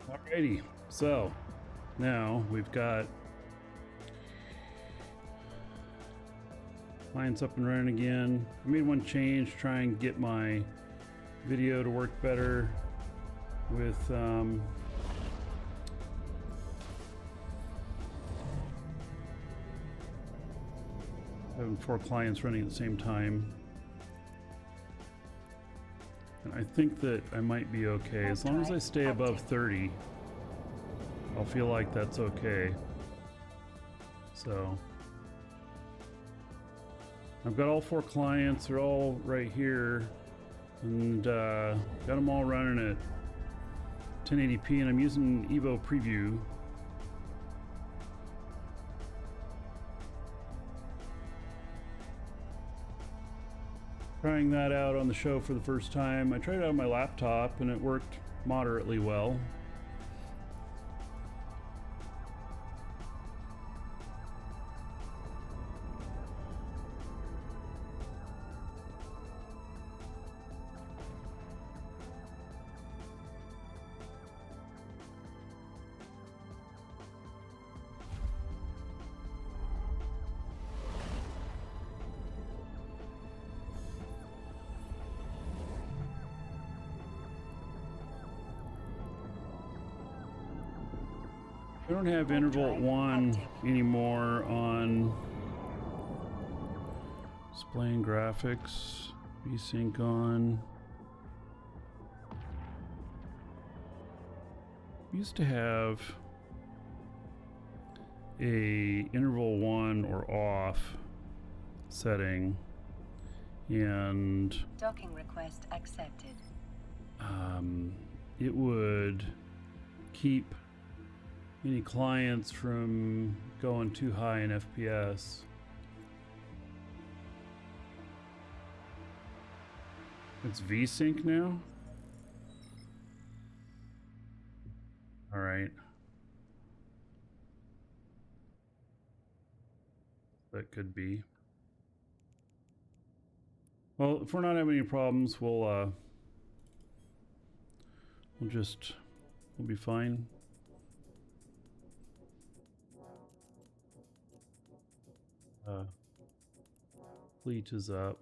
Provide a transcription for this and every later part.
Alrighty, so now we've got clients up and running again. I made one change, try and get my video to work better with having 4 clients running at the same time. And I think that I might be okay. As long as I stay above 30, I'll feel like that's okay. So I've got all 4 clients, they're all right here, and got them all running at 1080p, and I'm using Evo Preview. Trying that out on the show for the first time. I tried it out on my laptop and it worked moderately well. I don't have interval 1 anymore on displaying graphics, VSync on. Used to have a interval 1 or off setting, and docking request accepted. It would keep any clients from going too high in FPS. It's VSync now? All right. That could be. Well, if we're not having any problems, we'll be fine. Fleet is up.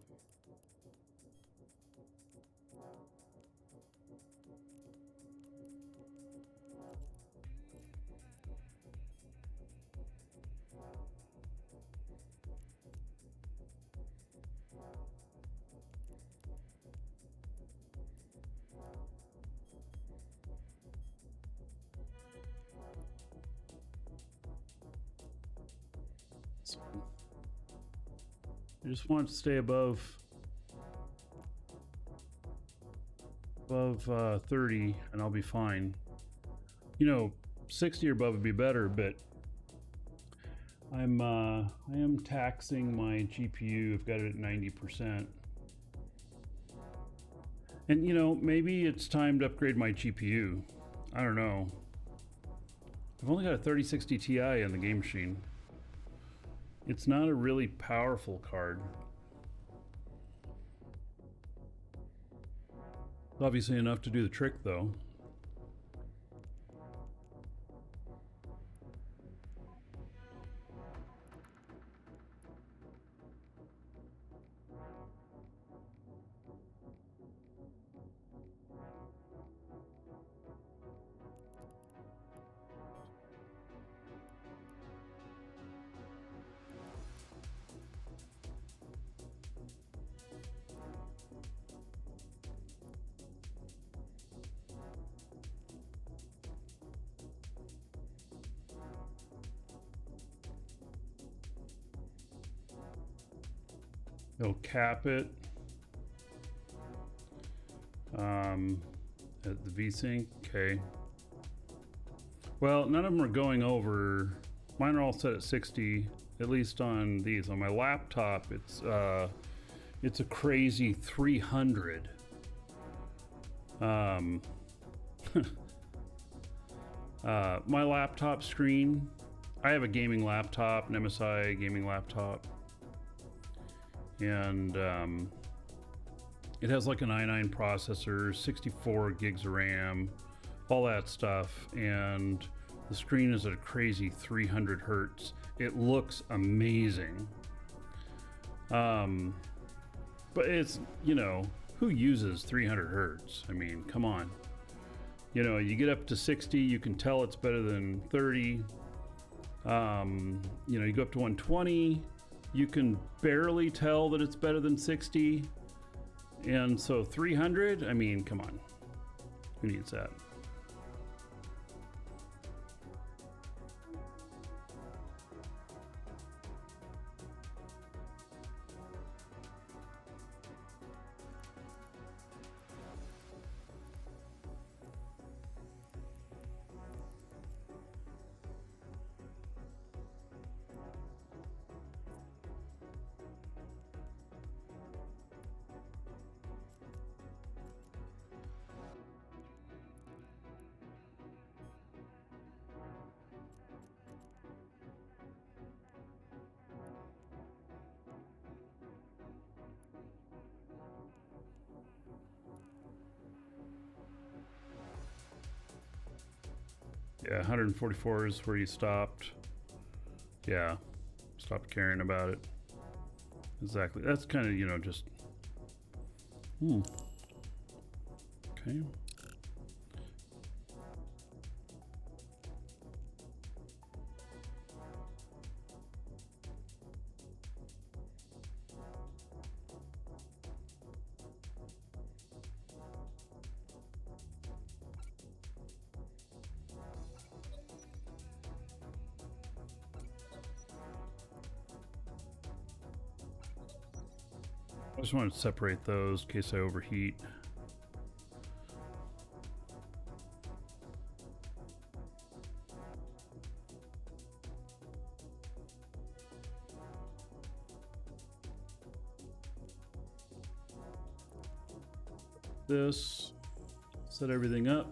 I just want to stay above 30 and I'll be fine. You know, 60 or above would be better, but I am taxing my GPU. I've got it at 90%. And you know, maybe it's time to upgrade my GPU. I don't know. I've only got a 3060 Ti in the game machine. It's not a really powerful card. Obviously enough to do the trick though. They'll cap it at the VSync. Okay. Well, none of them are going over. Mine are all set at 60, at least on these. On my laptop, it's a crazy 300. My laptop screen. I have a gaming laptop, an MSI gaming laptop. And it has like an i9 processor, 64 gigs of RAM, all that stuff, and the screen is at a crazy 300 hertz. It looks amazing. But it's, you know, who uses 300 hertz? I mean, come on. You know, you get up to 60, you can tell it's better than 30. You know, you go up to 120, you can barely tell that it's better than 60. And so 300, I mean, come on. Who needs that? Yeah, 144 is where you stopped. Yeah, stopped caring about it. Exactly. That's kind of, you know, just... Okay. I just want to separate those in case I overheat. This, set everything up.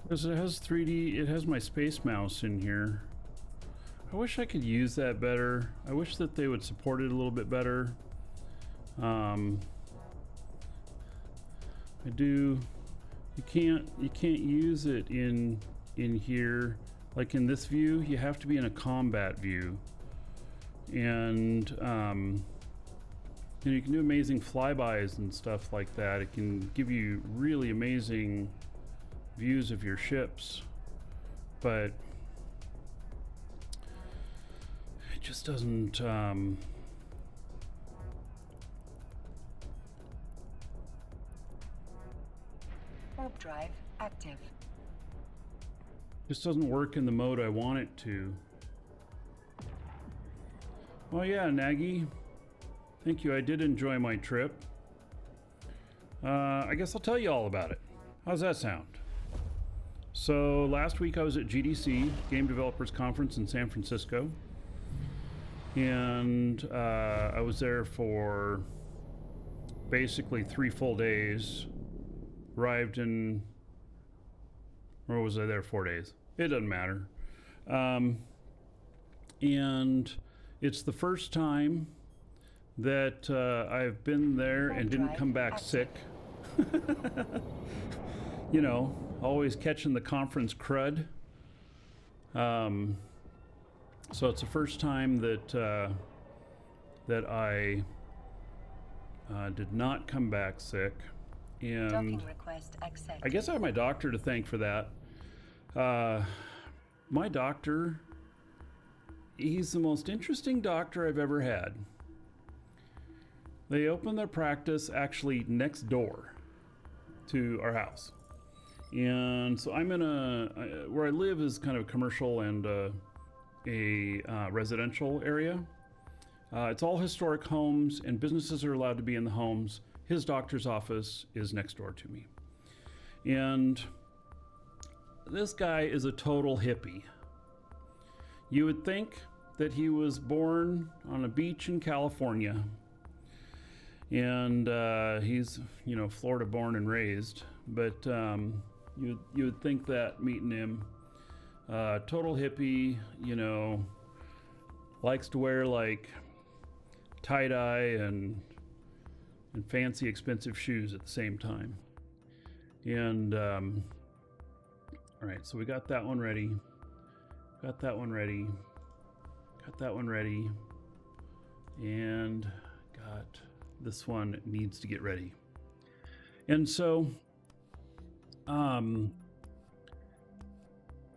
Because it has 3D, it has my space mouse in here. I wish I could use that better. I wish that they would support it a little bit better. I do. You can't use it in here. Like in this view, you have to be in a combat view. And you can do amazing flybys and stuff like that. It can give you really amazing views of your ships, but it just doesn't Warp drive active. just doesn't work in the mode I want it to. Well, yeah, Nagy, thank you. I did enjoy my trip. I guess I'll tell you all about it. How's that sound? So last week I was at GDC, Game Developers Conference in San Francisco, and I was there for basically 3 full days. Arrived in, or was I there 4 days? It doesn't matter. And it's the first time that I've been there and didn't come back sick. You know, always catching the conference crud. So it's the first time that that I did not come back sick, and Docking request accepted. I guess I have my doctor to thank for that. My doctor, he's the most interesting doctor I've ever had. They opened their practice actually next door to our house. And so I'm in where I live is kind of a commercial and a residential area. It's all historic homes, and businesses are allowed to be in the homes. His doctor's office is next door to me. And this guy is a total hippie. You would think that he was born on a beach in California, and he's, you know, Florida born and raised, but you would think that meeting him. Total hippie, you know, likes to wear like tie-dye and fancy expensive shoes at the same time. And all right, so we got that one ready. Got that one ready. Got that one ready. And got this one needs to get ready. And so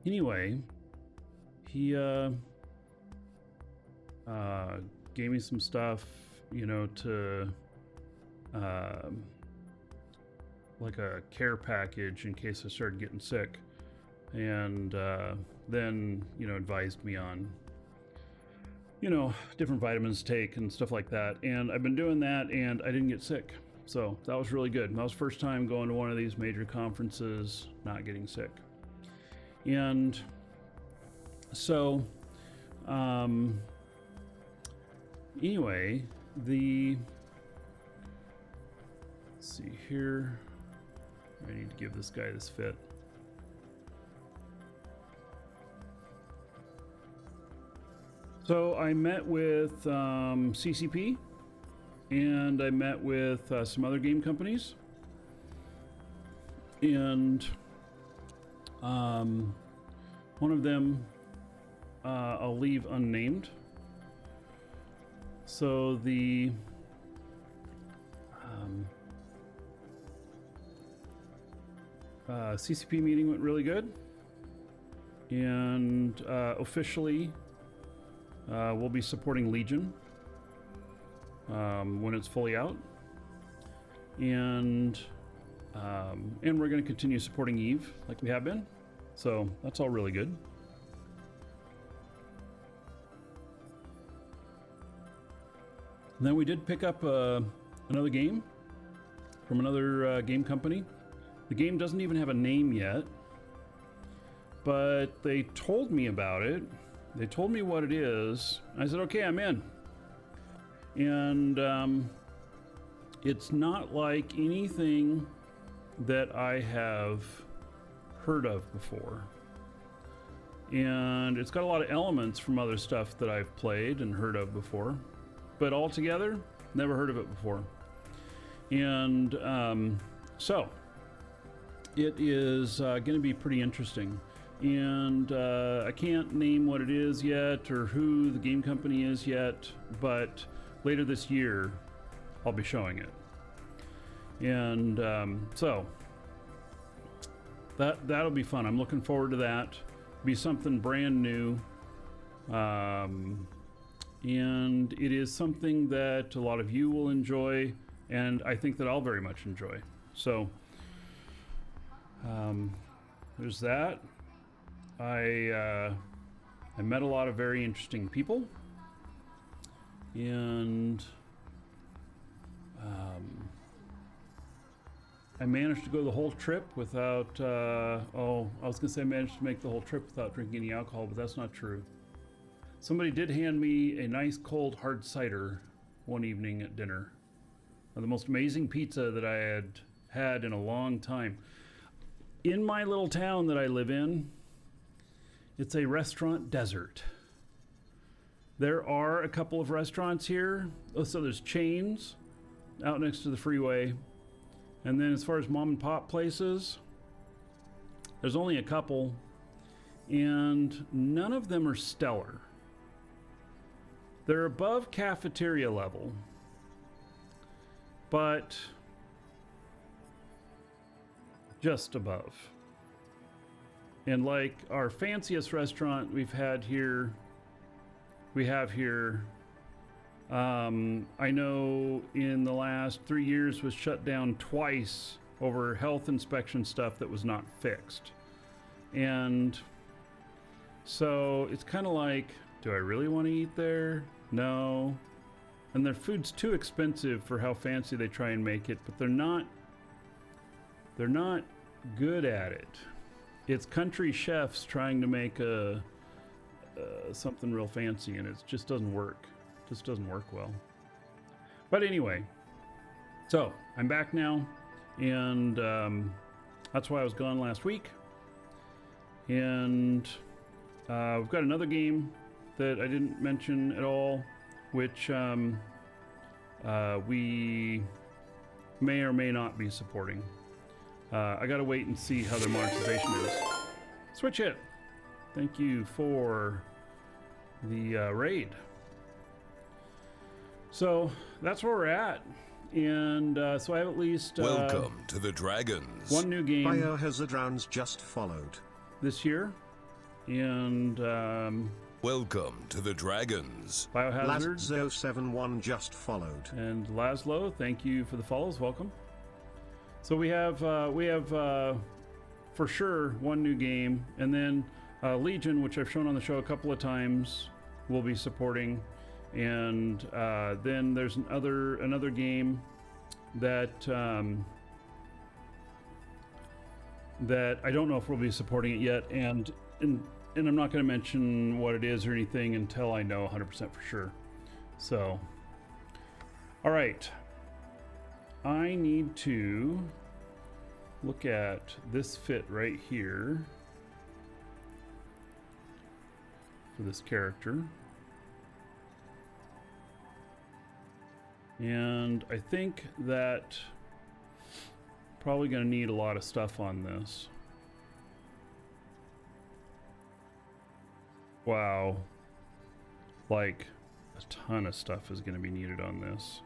anyway, he gave me some stuff, you know, to like a care package in case I started getting sick, and then, you know, advised me on, you know, different vitamins to take and stuff like that. And I've been doing that, and I didn't get sick, so that was really good. That was the first time going to one of these major conferences not getting sick. And so anyway, let's see here, I need to give this guy this fit. So I met with CCP, and I met with some other game companies, and one of them I'll leave unnamed. So the CCP meeting went really good, and officially we'll be supporting Legion when it's fully out, and we're going to continue supporting Eve like we have been. So that's all really good. And then we did pick up another game from another game company. The game doesn't even have a name yet, but they told me about it. They told me what it is. I said, okay, I'm in. And it's not like anything that I have heard of before. And it's got a lot of elements from other stuff that I've played and heard of before. But altogether, never heard of it before. And so it is going to be pretty interesting. And I can't name what it is yet or who the game company is yet, but later this year I'll be showing it. And so that'll be fun. I'm looking forward to that. Be something brand new. And it is something that a lot of you will enjoy, and I think that I'll very much enjoy. So there's that. I met a lot of very interesting people, and I managed to go the whole trip without I was gonna say I managed to make the whole trip without drinking any alcohol, but that's not true. Somebody did hand me a nice cold hard cider one evening at dinner. The most amazing pizza that I had in a long time. In my little town that I live in, it's a restaurant desert. There are a couple of restaurants here. So there's chains out next to the freeway. And then as far as mom and pop places, there's only a couple. and none of them are stellar. They're above cafeteria level, but just above. And like our fanciest restaurant we have here, I know in the last 3 years was shut down twice over health inspection stuff that was not fixed. And so it's kind of like, do I really want to eat there? No. And their food's too expensive for how fancy they try and make it, but they're not good at it. It's country chefs trying to make something real fancy, and it just doesn't work. Just doesn't work well. But anyway, so I'm back now, and that's why I was gone last week. And we've got another game that I didn't mention at all, which we may or may not be supporting. I gotta wait and see how their monetization is. Switch it. Thank you for the raid. So that's where we're at, and so I have at least welcome to the Dragons. One new game. Biohazard rounds just followed This year, and welcome to the Dragons. Biohazard. Lazzo71 just followed. And Laszlo, thank you for the follows. Welcome. So we have for sure one new game, and then Legion, which I've shown on the show a couple of times, will be supporting, and then there's another game that that I don't know if we'll be supporting it yet, and I'm not going to mention what it is or anything until I know 100% for sure. So, all right. I need to look at this fit right here for this character. And I think that probably going to need a lot of stuff on this. Wow. Like a ton of stuff is going to be needed on this.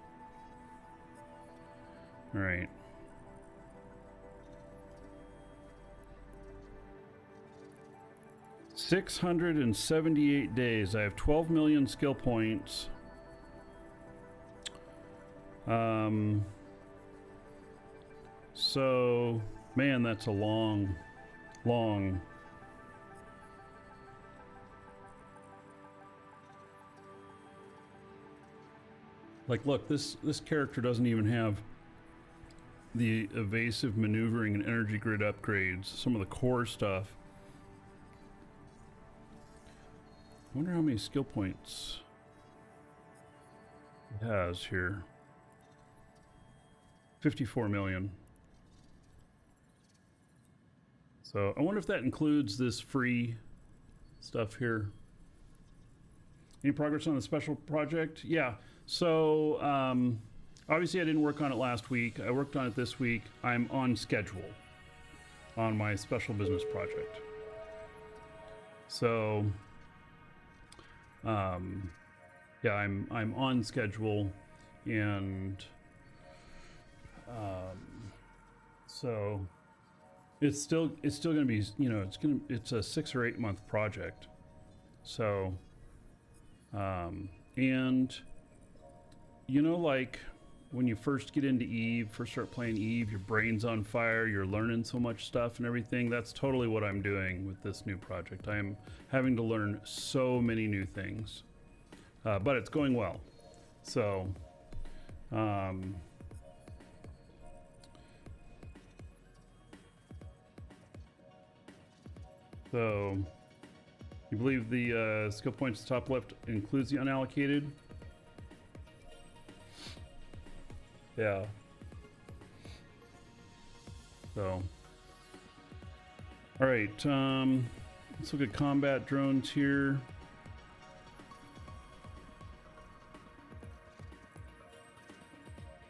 All right. $678 days. I have 12 million skill points. So, man, that's a long. Like, look, this character doesn't even have the evasive maneuvering and energy grid upgrades, some of the core stuff. I wonder how many skill points it has here. 54 million. So I wonder if that includes this free stuff here. Any progress on the special project? Yeah. So obviously I didn't work on it last week. I worked on it this week. I'm on schedule on my special business project. So yeah, I'm on schedule, and so it's still going to be, you know, it's a 6 or 8 month project. So and you know, like when you first get into Eve, first start playing Eve, your brain's on fire, you're learning so much stuff and everything. That's totally what I'm doing with this new project. I'm having to learn so many new things, but it's going well. So so you believe the skill points top left includes the unallocated? Yeah. So, all right. Let's look at combat drones here.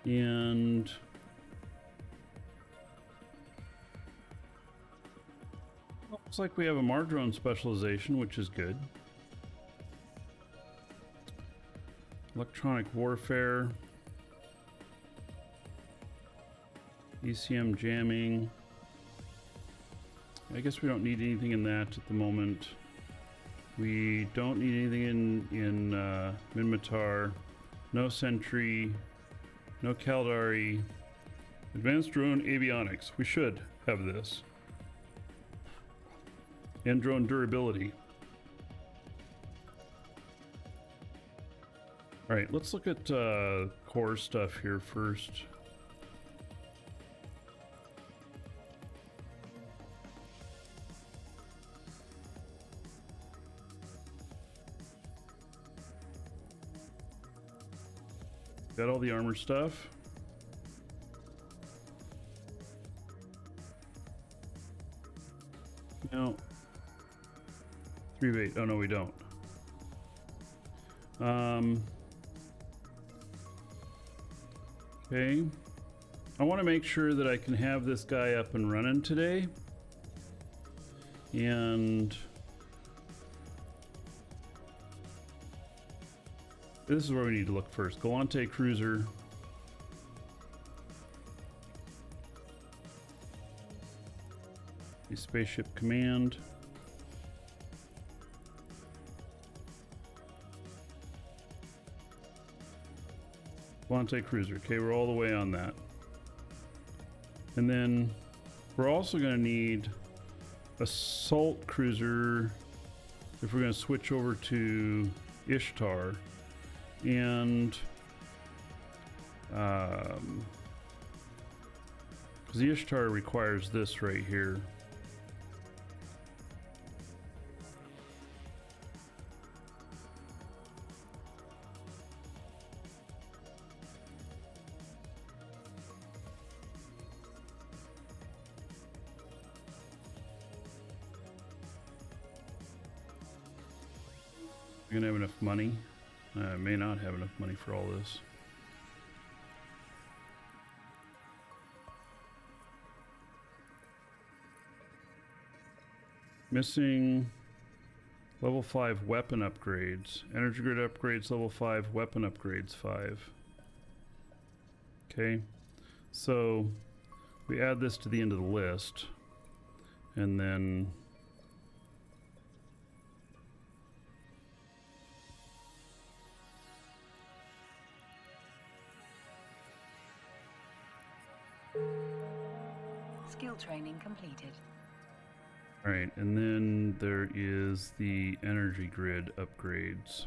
And Looks like we have a Mardrone specialization, which is good. Electronic warfare. ECM jamming. I guess we don't need anything in that at the moment. We don't need anything in Minmatar. No Sentry. No Caldari. Advanced drone avionics. We should have this. And drone durability. Alright, let's look at core stuff here first. Got all the armor stuff. No. 3 of 8. Oh no, we don't. Okay. I want to make sure that I can have this guy up and running today. And this is where we need to look first. Galante cruiser. The spaceship command. Galante cruiser. Okay, we're all the way on that. And then we're also going to need assault cruiser if we're going to switch over to Ishtar. And because the Ishtar requires this right here. We're gonna have enough money. I may not have enough money for all this. Missing level 5 weapon upgrades. Energy grid upgrades level 5, weapon upgrades 5. Okay, so we add this to the end of the list, and then Skill training completed. Alright, and then there is the energy grid upgrades.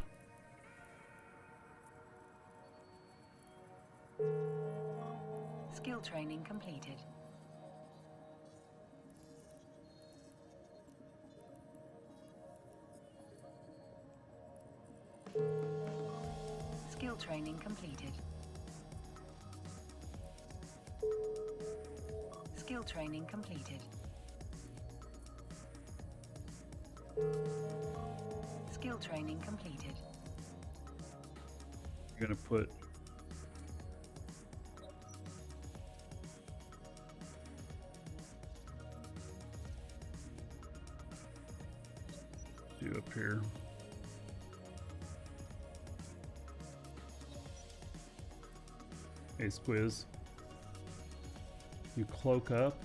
Skill training completed. Skill training completed. Skill training completed. Skill training completed. You're gonna put you up here. Hey Squiz, you cloak up.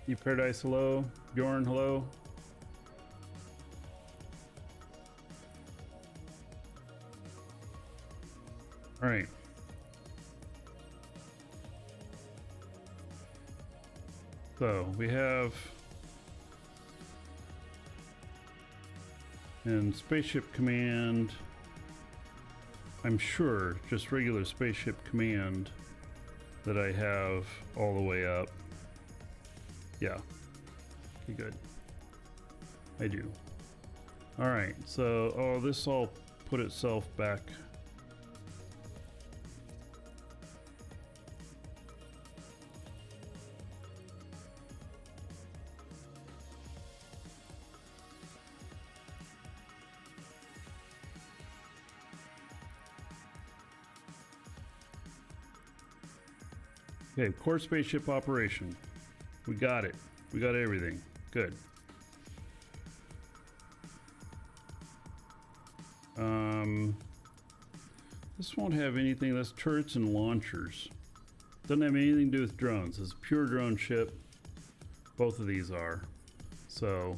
You Paradise, hello. Bjorn, hello. All right. So we have in Spaceship Command, I'm sure just regular Spaceship Command that I have all the way up. Yeah. Okay, good. I do. All right. So, oh, this all put itself back. Okay, core spaceship operation. We got it. We got everything. Good. This won't have anything. That's turrets and launchers. Doesn't have anything to do with drones. It's a pure drone ship. Both of these are. So,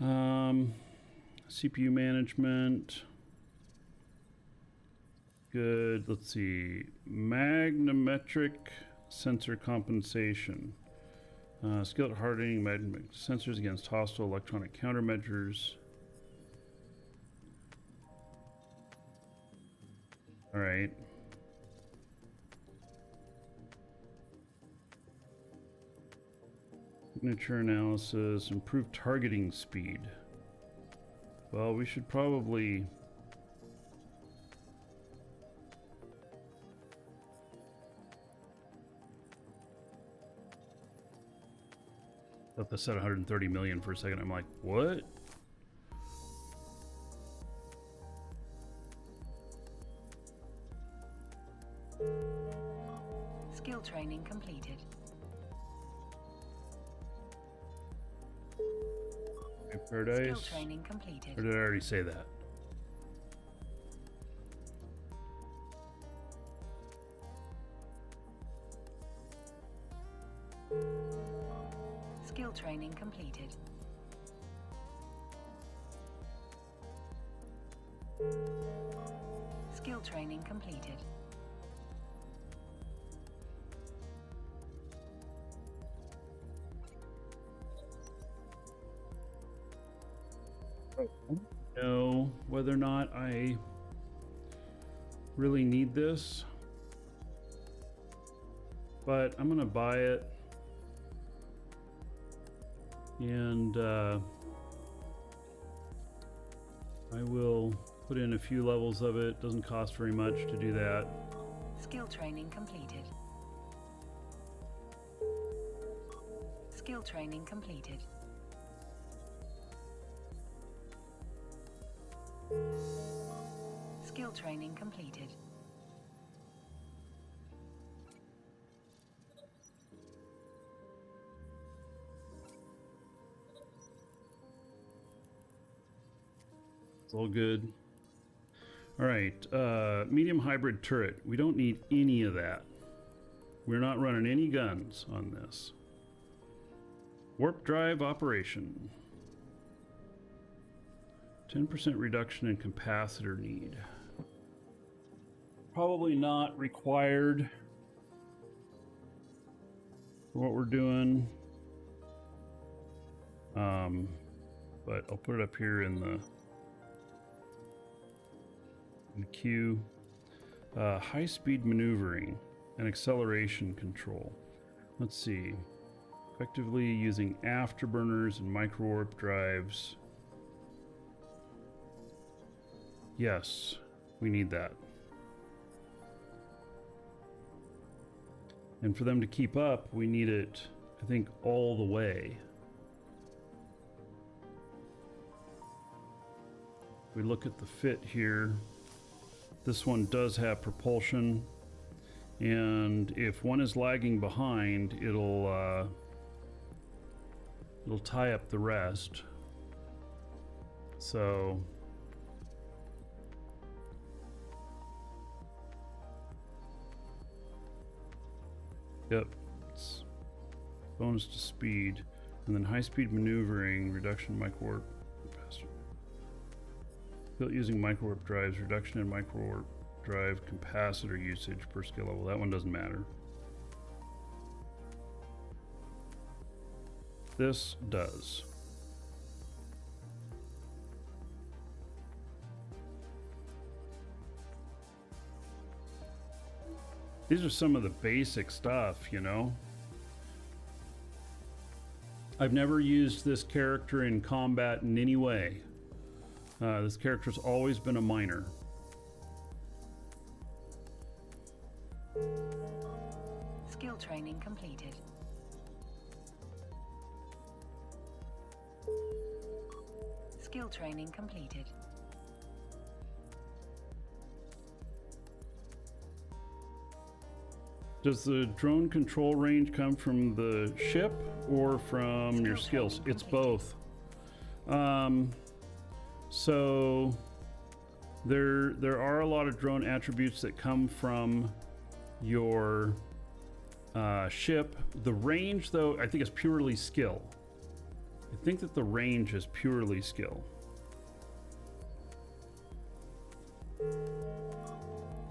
CPU management. Good. Let's see. Magnometric sensor compensation. Skilled hardening magnetic sensors against hostile electronic countermeasures. All right. Signature analysis, improved targeting speed. Well, we should probably thought this said 130 million for a second. I'm like, what? Skill training completed. Paradise. Skill training completed. Or did I already say that? Skill training completed. Skill training completed. Know whether or not I really need this, but I'm gonna buy it, and I will put in a few levels of it. Doesn't cost very much to do that. Skill training completed. Skill training completed. Skill training completed. It's all good. All right, medium hybrid turret. We don't need any of that. We're not running any guns on this. Warp drive operation. 10% reduction in capacitor need. Probably not required for what we're doing. But I'll put it up here in the queue. High-speed maneuvering and acceleration control. Let's see. Effectively using afterburners and micro-warp drives. Yes, we need that. And for them to keep up, we need it, I think, all the way. If we look at the fit here, this one does have propulsion, and if one is lagging behind, it'll tie up the rest. So yep, it's bonus to speed, and then high-speed maneuvering, reduction in micro-warp, built using micro-warp drives, reduction in micro-warp drive capacitor usage per skill level. That one doesn't matter. This does. These are some of the basic stuff, you know. I've never used this character in combat in any way. This character's always been a miner. Skill training completed. Skill training completed. Does the drone control range come from the ship or from your skills? It's both. So there are a lot of drone attributes that come from your ship. The range, though, I think is purely skill. I think that the range is purely skill.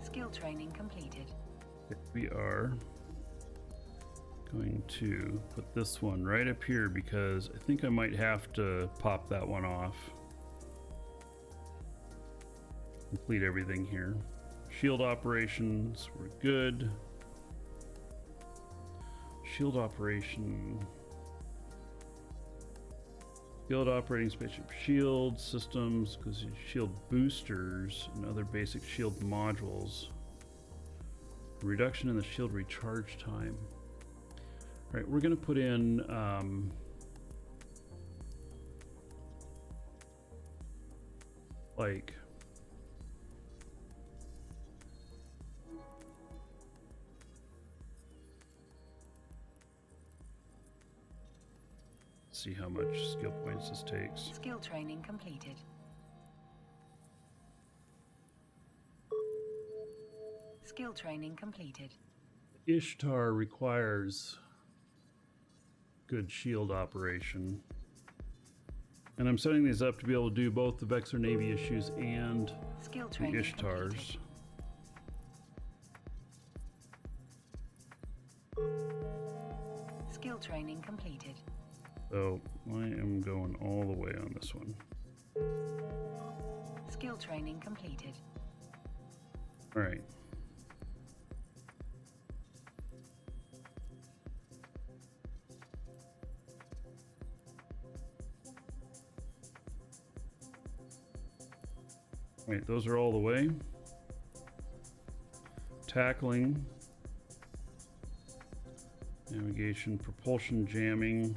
Skill training completed. We are going to put this one right up here because I think I might have to pop that one off. Complete everything here. Shield operations, we're good. Shield operation. Field operating spaceship shield systems, because shield boosters and other basic shield modules. Reduction in the shield recharge time. All right, we're going to put in like see how much skill points this takes. Skill training completed. Skill training completed. Ishtar requires good shield operation. And I'm setting these up to be able to do both the Vexor Navy issues and Skill the training Ishtars. completed. Skill training completed. So I am going all the way on this one. Skill training completed. All right. Wait, those are all the way. Tackling, navigation, propulsion jamming.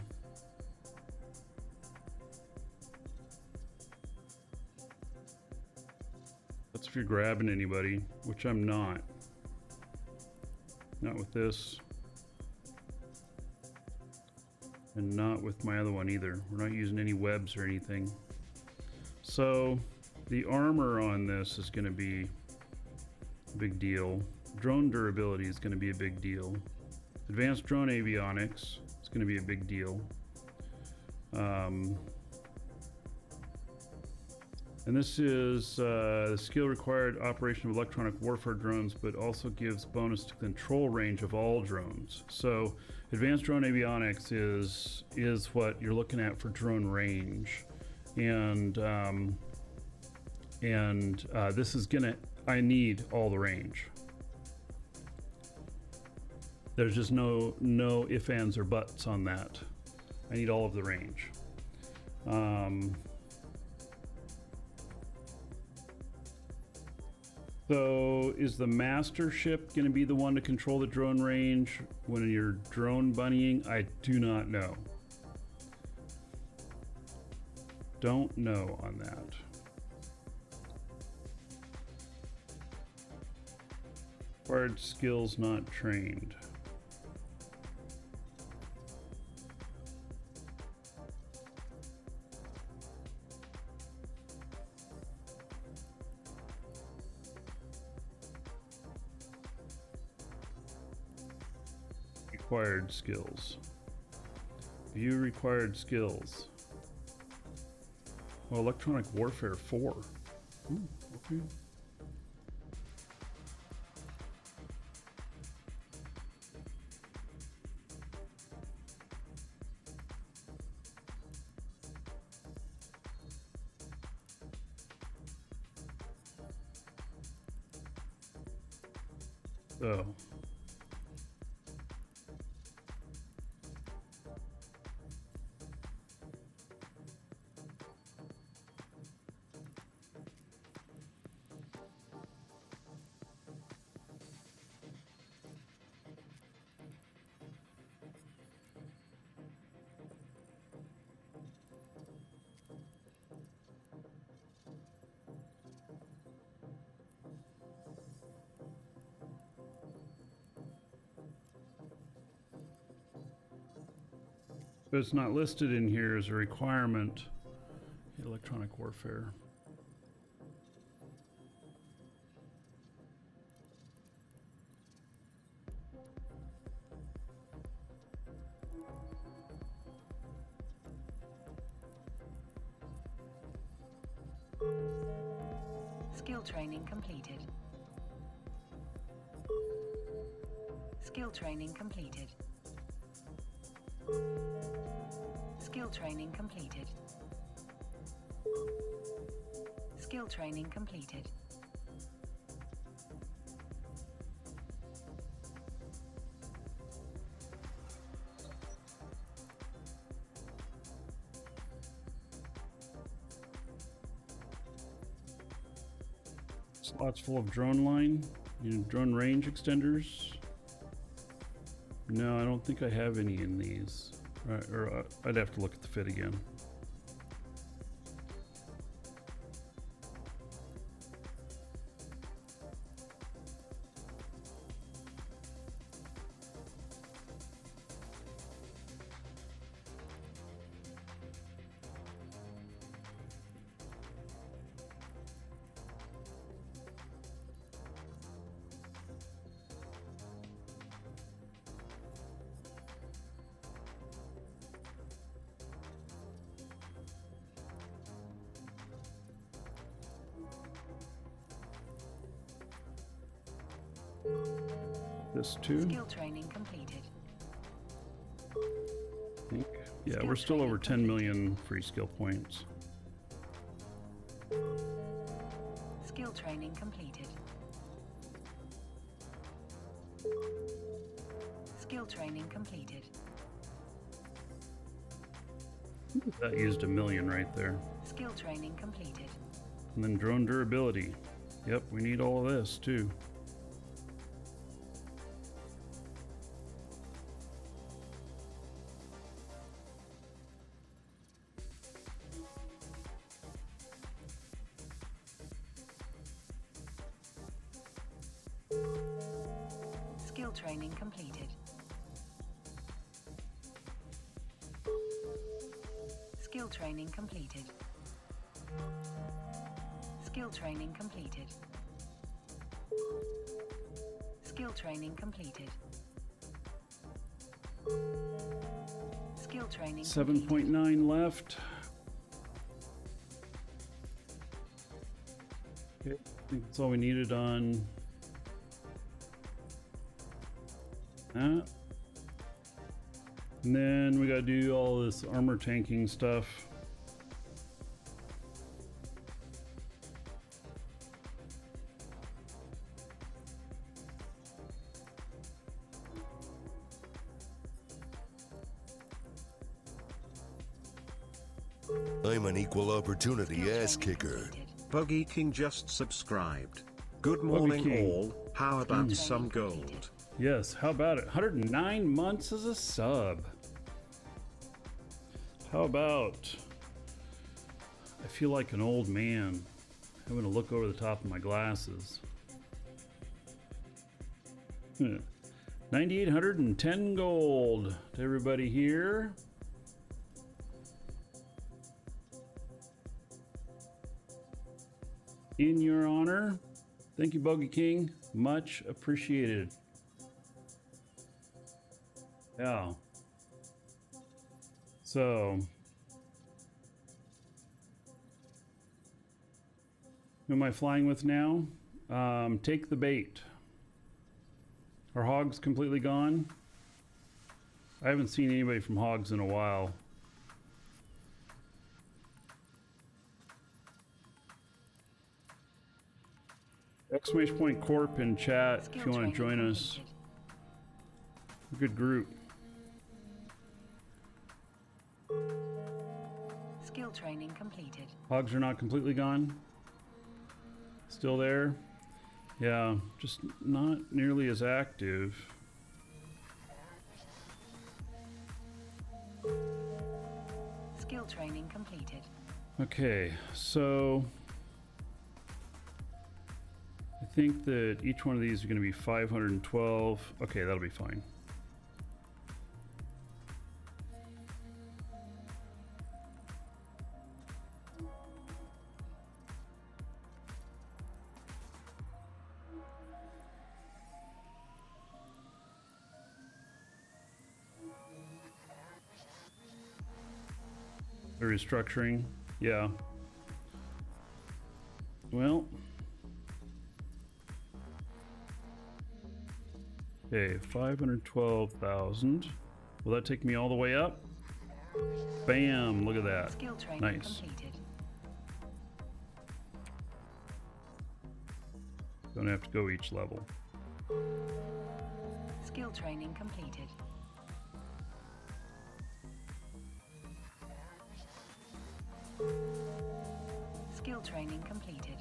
That's if you're grabbing anybody, which I'm not. Not with this. And not with my other one either. We're not using any webs or anything. So the armor on this is going to be a big deal. Drone durability is going to be a big deal. Advanced drone avionics is going to be a big deal. And this is the skill required operation of electronic warfare drones, but also gives bonus to control range of all drones. So advanced drone avionics is what you're looking at for drone range. And this is gonna, I need all the range. There's just no ifs, ands, or buts on that. I need all of the range. So is the master ship going to be the one to control the drone range when you're drone bunnying? I do not know. Don't know on that. Required skills not trained. Required skills. View required skills. Well, electronic warfare 4. Ooh, okay. So but it's not listed in here as a requirement. Electronic warfare. Skill training completed. Skill training completed. Skill training completed. Skill training completed. Slots full of drone line, drone range extenders. No, I don't think I have any in these. Or I'd have to look at the fit again. This too. Skill training completed. I think. Yeah, Skill we're still training over 10 million free skill points. Skill training completed. Skill training completed. That used 1 million right there. Skill training completed. And then drone durability. Yep, we need all of this too. Skill training completed. Skill training completed. Skill training completed. Skill training completed. Skill training 7.9 left. Okay, I think that's all we needed on that. And then we gotta do all this armor tanking stuff. I'm an equal opportunity ass kicker. Buggy King just subscribed. Good Buggy morning King. all. How about some gold? Yes, how about it? 109 months as a sub. How about, I feel like an old man having to look over the top of my glasses. 9,810 gold to everybody here. In your honor. Thank you, Buggy King. Much appreciated. Yeah. So, who am I flying with now? Take the bait. Are hogs completely gone? I haven't seen anybody from hogs in a while. Exclamation point Corp in chat if you want to join us. Good group. Skill training completed. Hogs are not completely gone. Still there. Yeah, just not nearly as active. Skill training completed. Okay, so I think that each one of these are going to be 512. Okay, that'll be fine. The restructuring, yeah. Well, okay, 512,000. Will that take me all the way up? Bam! Look at that. Skill training Nice. completed. Don't have to go each level. Skill training completed. Skill training completed.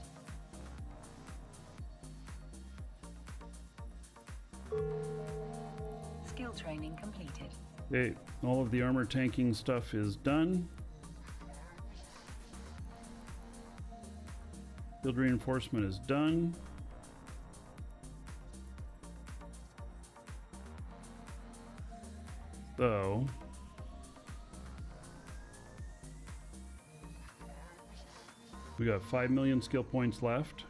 Skill training completed. Okay, all of the armor tanking stuff is done. Field reinforcement is done. So we got 5 million skill points left.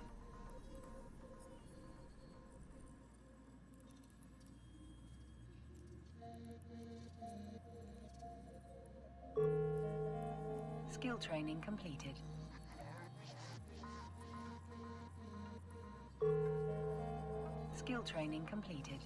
Skill training completed. Skill training completed.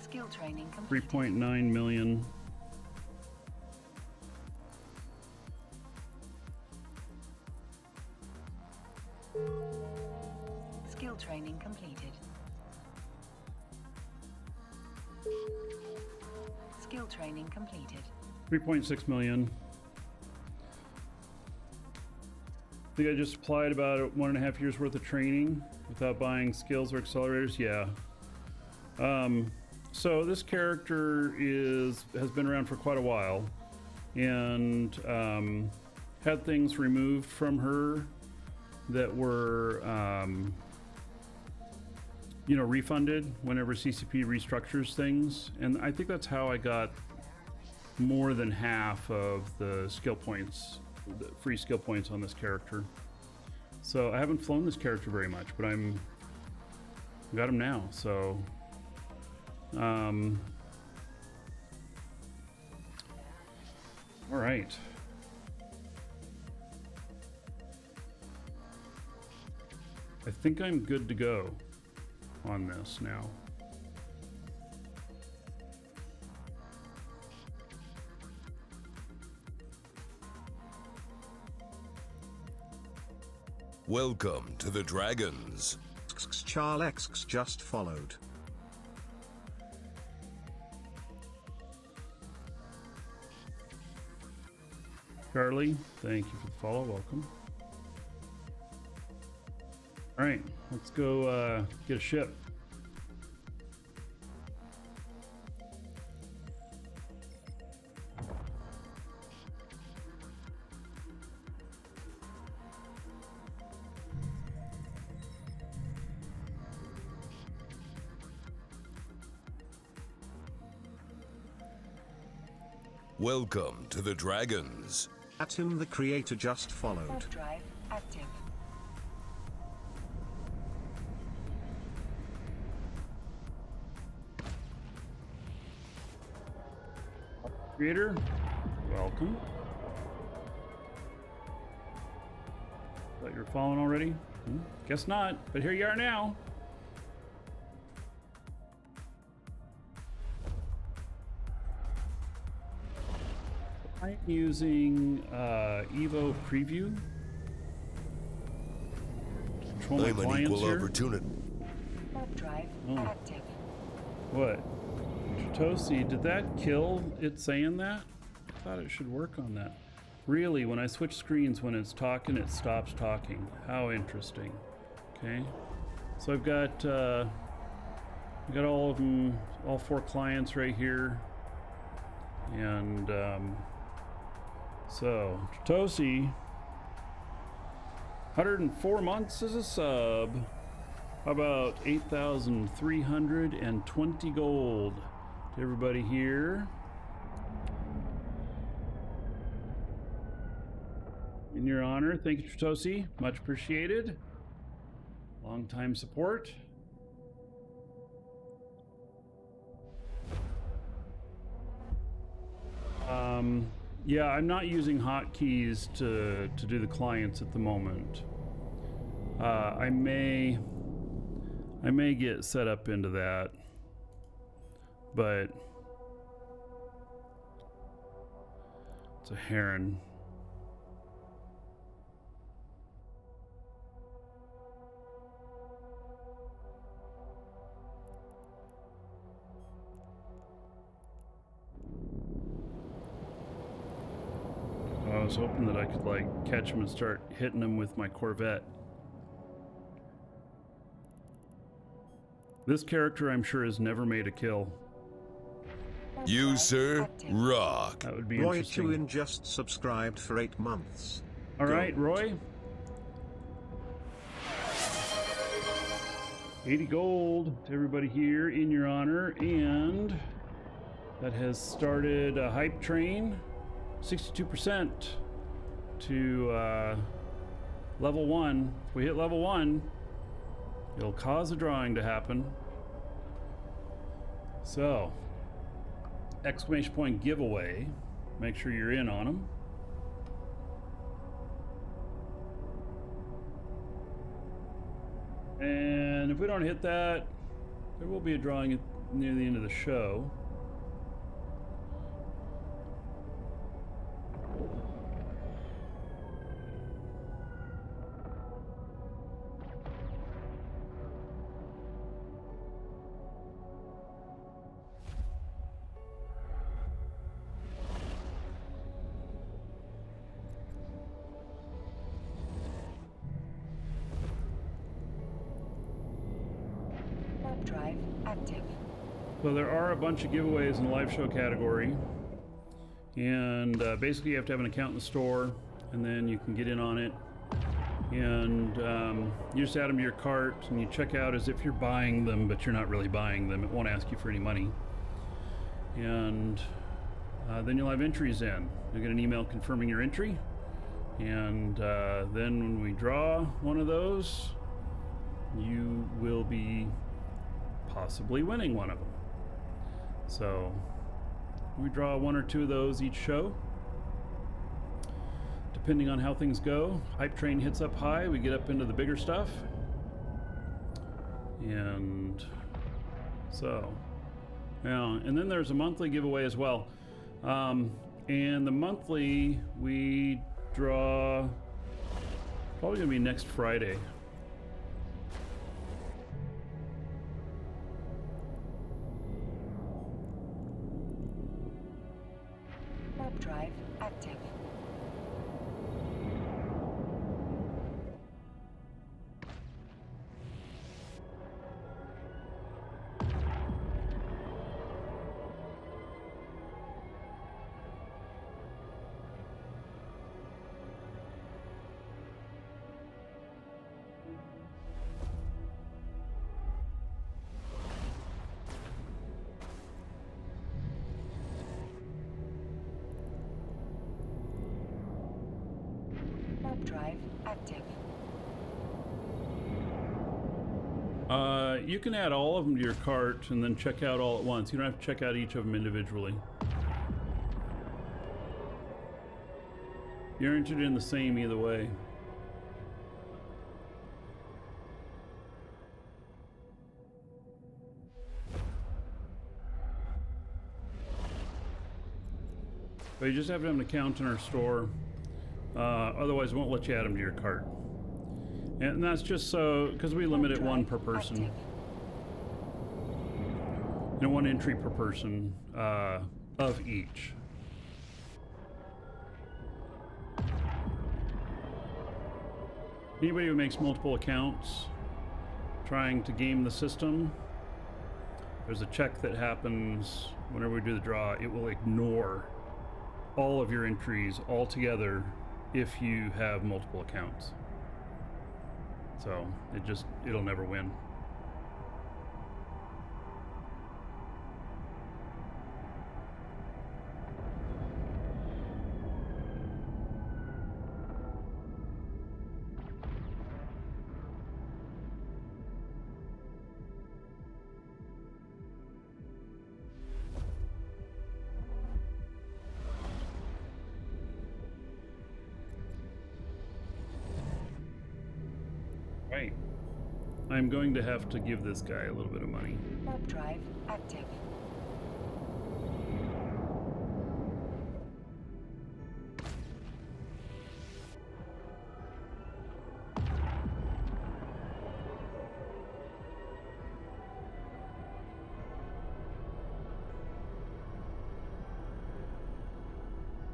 Skill training completed. 3.9 million. Skill training completed. Skill training completed. 3.6 million. I think I just applied about 1.5 years worth of training without buying skills or accelerators. Yeah. So this character has been around for quite a while, and had things removed from her that were you know, refunded whenever CCP restructures things, and I think that's how I got more than half of the skill points, the free skill points on this character. So I haven't flown this character very much, but got him now. So all right. I think I'm good to go on this now. Welcome to the Dragons. Charles just followed. Charlie, thank you for the follow. Welcome. All right, let's go get a ship. Welcome to the Dragons. Atom the creator just followed. Warp drive active. Creator, welcome. Thought you were following already? Guess not, but here you are now. I'm using Evo Preview to control my I'm an clients equal here. opportunity. Warp drive Oh. active. What? Tosi, did that kill it saying that? I thought it should work on that. Really, when I switch screens, when it's talking, it stops talking. How interesting. Okay. So I've got all of them, all 4 clients right here. And so Tosi, 104 months as a sub. How about 8,320 gold to everybody here? In your honor, thank you, Tosi. Much appreciated. Long-time support. Yeah, I'm not using hotkeys to do the clients at the moment. I may get set up into that, but it's a heron. I was hoping that I could like catch him and start hitting him with my Corvette. This character, I'm sure, has never made a kill. You, sir, rock. That would be Roy interesting. 2 in just subscribed for 8 months. All right, Roy. 80 gold to everybody here in your honor, and that has started a hype train. 62% to level 1. If we hit level 1, it'll cause a drawing to happen. So, exclamation point giveaway. Make sure you're in on them. And if we don't hit that, there will be a drawing near the end of the show. Warp drive active. So there are a bunch of giveaways in the live show category, and basically you have to have an account in the store, and then you can get in on it, and you just add them to your cart, and you check out as if you're buying them, but you're not really buying them. It won't ask you for any money, and then you'll have entries in. You'll get an email confirming your entry, and then when we draw one of those, you will be possibly winning one of them. So we draw 1 or 2 of those each show, depending on how things go. Hype train hits up high, we get up into the bigger stuff, and so yeah. And then there's a monthly giveaway as well, and the monthly we draw probably gonna be next Friday. Warp drive active. Warp drive active. You can add all of them to your cart and then check out all at once. You don't have to check out each of them individually. You're entered in the same either way. But you just have to have an account in our store. Otherwise, it won't let you add them to your cart. And that's just so, because we limit it 1 per person. Active. And 1 entry per person of each. Anybody who makes multiple accounts trying to game the system, there's a check that happens whenever we do the draw. It will ignore all of your entries altogether if you have multiple accounts. So it'll never win. I'm going to have to give this guy a little bit of money. Warp drive active.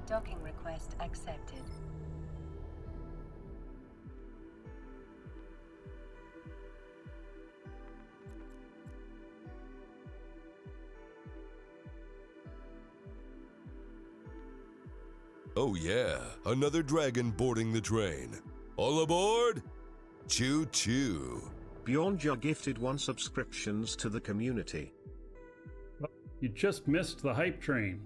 Docking request accepted. Oh yeah, another dragon boarding the train. All aboard? Choo choo. Bjornja gifted 1 subscriptions to the community. You just missed the hype train.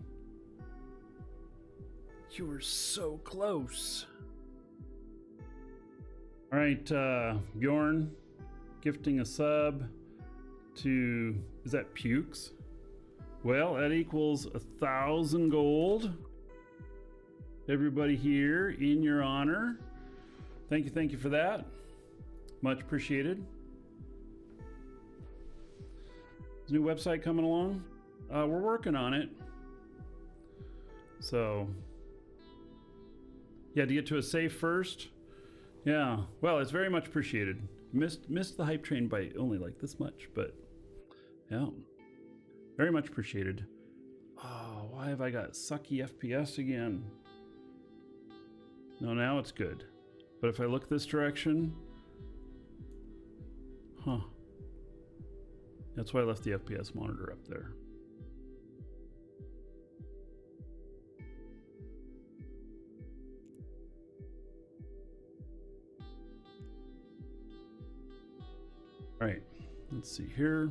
You were so close. All right, Bjorn, gifting a sub to, is that Pukes? Well, that equals 1,000 gold. Everybody here in your honor. Thank you for that. Much appreciated. New website coming along. We're working on it. So, yeah, to get to a safe first. Yeah, well, it's very much appreciated. Missed the hype train by only like this much, but yeah, very much appreciated. Oh, why have I got sucky FPS again? No, now it's good. But if I look this direction, huh? That's why I left the FPS monitor up there. All right, let's see here.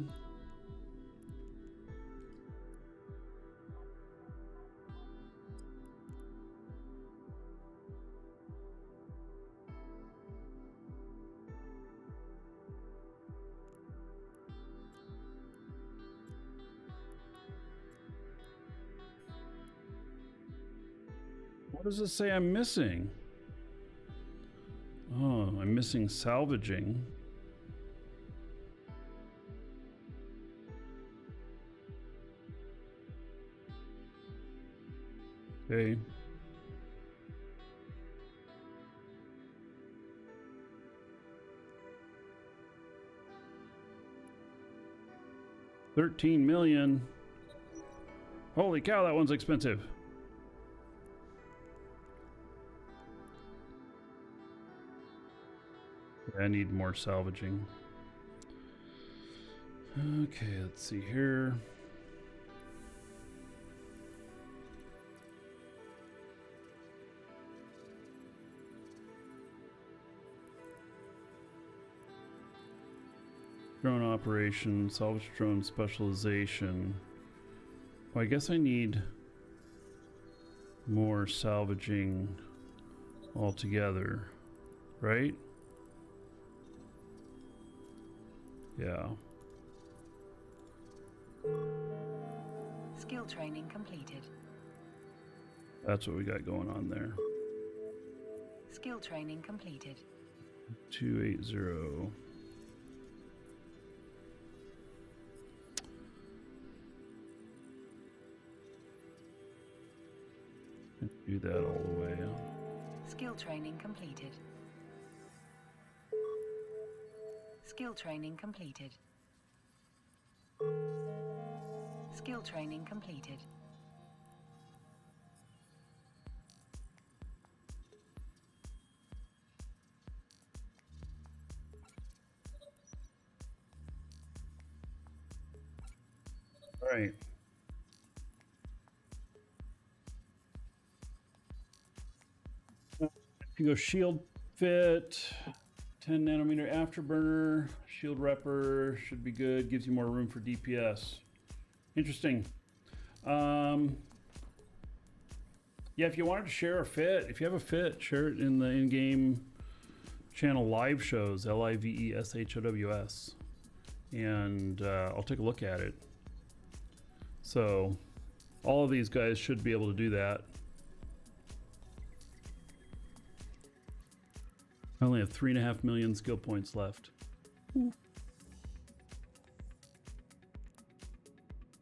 What does it say I'm missing? Oh, I'm missing salvaging. Okay. $13 million. Holy cow, that one's expensive. I need more salvaging. Okay, let's see here. Drone operation, salvage drone specialization. Well, I guess I need more salvaging altogether, right? Yeah. Skill training completed. That's what we got going on there. Skill training completed. 280. Do that all the way. Skill training completed. Skill training completed. Skill training completed. All right. If you go shield fit, 10 nanometer afterburner, shield repper should be good. Gives you more room for DPS. Interesting. Yeah, if you wanted to share a fit, if you have a fit, share it in the in-game channel live shows, LIVESHOWS, and I'll take a look at it. So all of these guys should be able to do that. I only have 3.5 million skill points left. Ooh.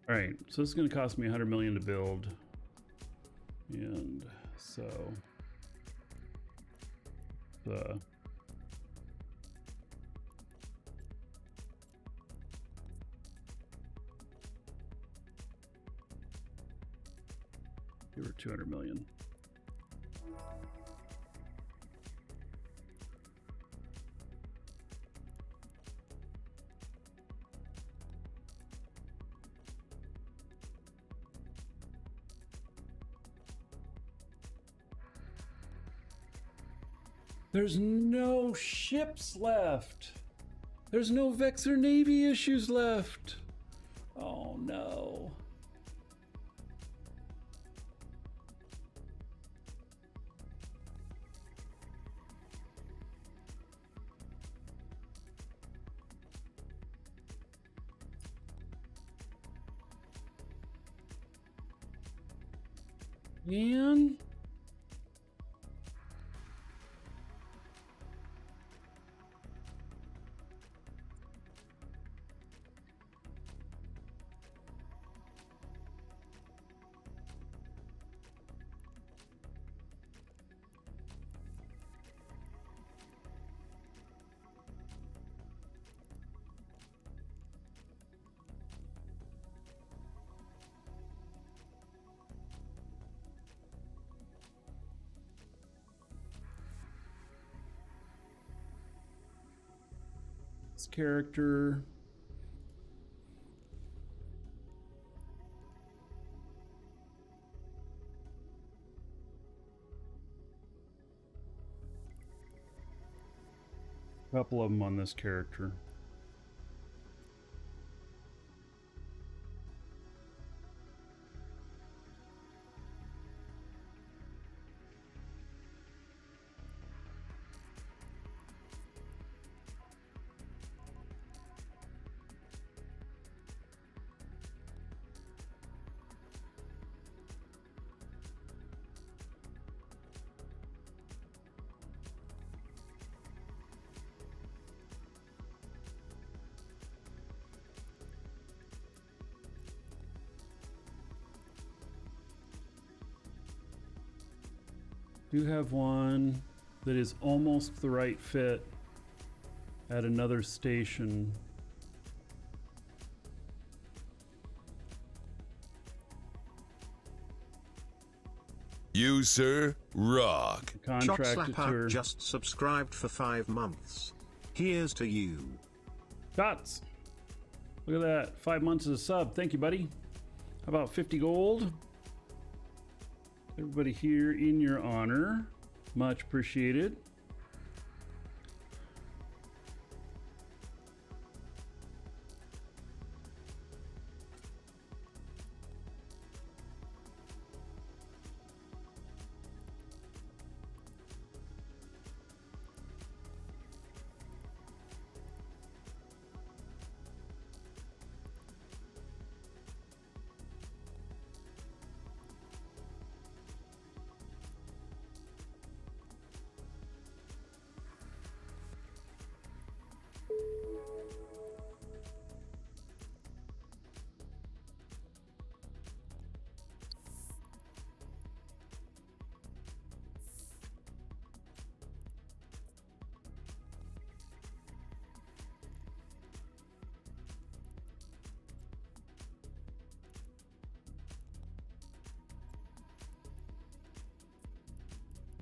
All right, so this is going to cost me 100 million to build. And so give her 200 million. There's no ships left. There's no Vexor Navy issues left. Oh no. Man. This character. A couple of them on this character. Do have one that is almost the right fit at another station. You, sir, rock. Contracted to her. Just subscribed for 5 months. Here's to you. Shots. Look at that. 5 months as a sub. Thank you, buddy. How about 50 gold? Everybody here in your honor. Much appreciated.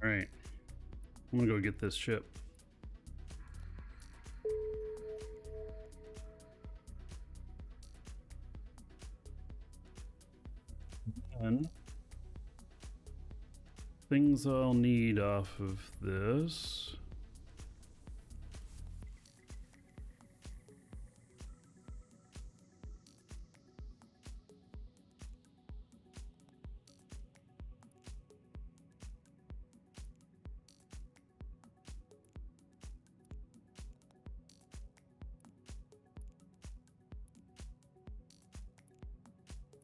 All right, I'm gonna go get this ship. And things I'll need off of this.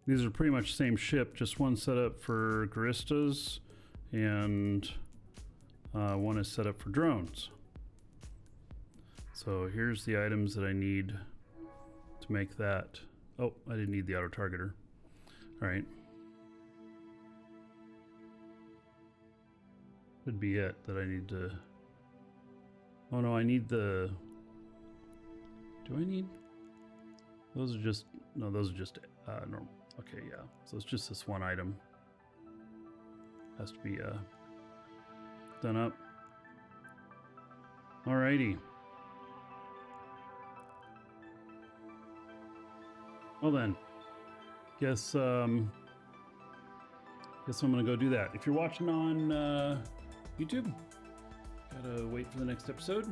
These are pretty much the same ship, just one set up for Garistas and one is set up for drones. So here's the items that I need to make that. Oh, I didn't need the auto targeter. All right. Could be it that I need to. Oh no, I need the. Do I need? Those are just no. Those are just normal. Okay, yeah. So it's just this one item. Has to be done up. Alrighty. Well then, guess I'm gonna go do that. If you're watching on YouTube, gotta wait for the next episode.